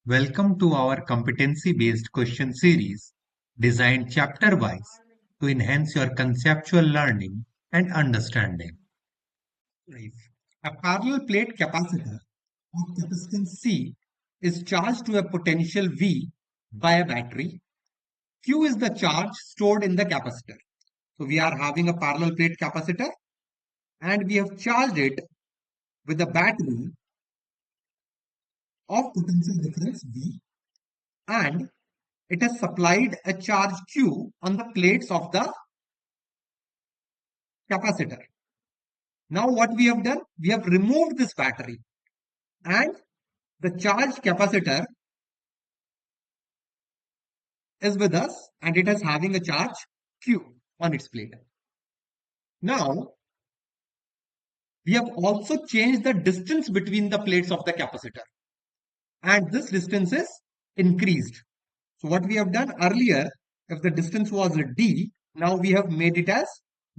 Welcome to our competency-based question series designed chapter-wise to enhance your conceptual learning and understanding. If a parallel plate capacitor of capacitance C is charged to a potential V by a battery. Q is the charge stored in the capacitor. So we are having a parallel plate capacitor and we have charged it with a battery of potential difference V, and it has supplied a charge Q on the plates of the capacitor. Now what we have done? We have removed this battery and the charged capacitor is with us and it is having a charge Q on its plate. Now we have also changed the distance between the plates of the capacitor, and this distance is increased. So what we have done earlier, if the distance was D, now we have made it as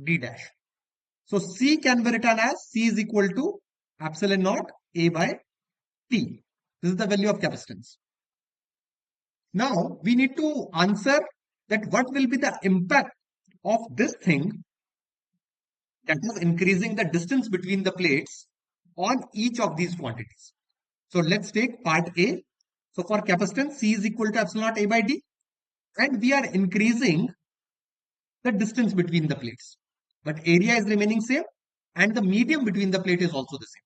D dash. So C can be written as C is equal to epsilon naught A by T. This is the value of capacitance. Now we need to answer that what will be the impact of this thing, that is increasing the distance between the plates, on each of these quantities. So let's take part A. So for capacitance, C is equal to epsilon naught A by D, and we are increasing the distance between the plates, but area is remaining same and the medium between the plate is also the same.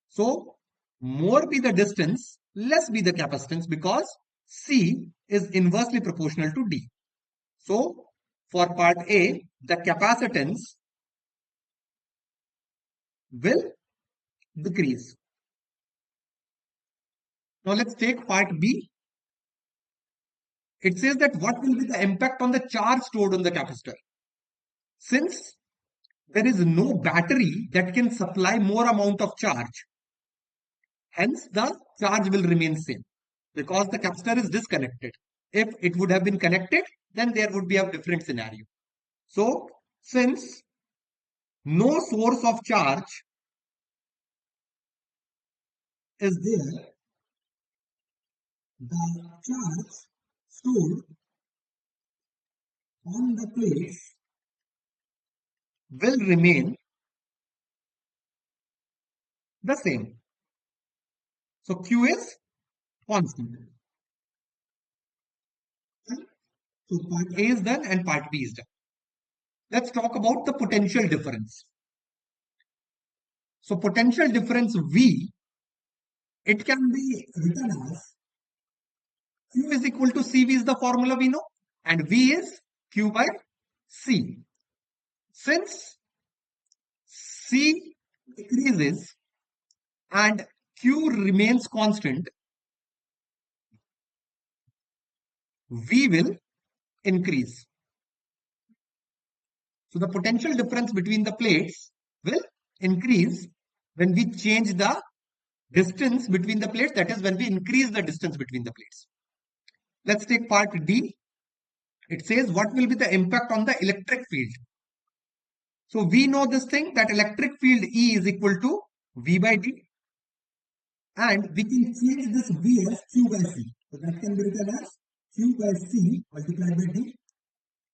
So more be the distance, less be the capacitance, because C is inversely proportional to D. So for part A, the capacitance will decrease. Now let's take part B. It says that what will be the impact on the charge stored on the capacitor? Since there is no battery that can supply more amount of charge, hence the charge will remain same because the capacitor is disconnected. If it would have been connected, then there would be a different scenario. So since no source of charge is there, the charge stored on the plates will remain the same. So Q is constant. So part A is done and part B is done. Let's talk about the potential difference. So potential difference V, it can be written as Q is equal to CV is the formula we know, and V is Q by C. Since C decreases and Q remains constant, V will increase. So the potential difference between the plates will increase when we change the distance between the plates, that is when we increase the distance between the plates. Let's take part D. It says what will be the impact on the electric field. So we know this thing, that electric field E is equal to V by D, and we can change this V as Q by C. So that can be written as Q by C multiplied by D,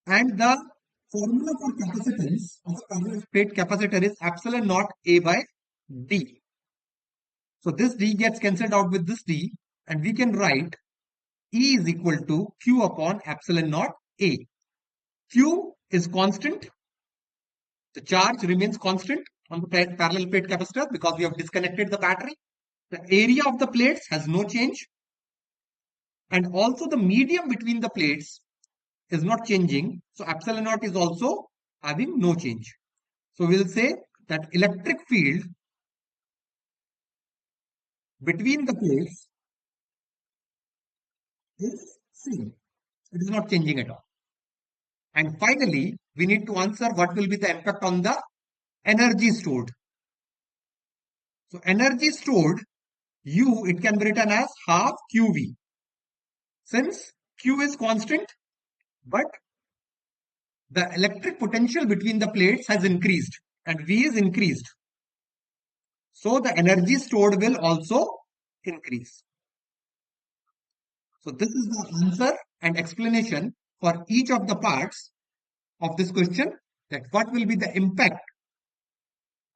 and the formula for capacitance of a parallel plate capacitor is epsilon naught A by D. So this D gets cancelled out with this D, and we can write E is equal to Q upon epsilon naught A. Q is constant. The charge remains constant on the parallel plate capacitor because we have disconnected the battery. The area of the plates has no change. And also the medium between the plates is not changing. So epsilon naught is also having no change. So we'll say that electric field between the plates is same. It is not changing at all. And finally, we need to answer what will be the impact on the energy stored. So energy stored, U, it can be written as half QV. Since Q is constant, but the electric potential between the plates has increased and V is increased. So the energy stored will also increase. So this is the answer and explanation for each of the parts of this question, that what will be the impact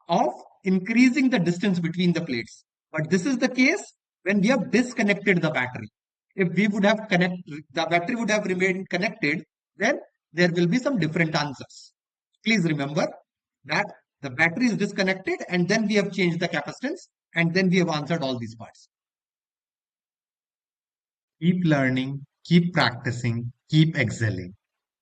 of increasing the distance between the plates. But this is the case when we have disconnected the battery. If we would have the battery would have remained connected, then there will be some different answers. Please remember that the battery is disconnected and then we have changed the capacitance and then we have answered all these parts. Keep learning, keep practicing, keep excelling.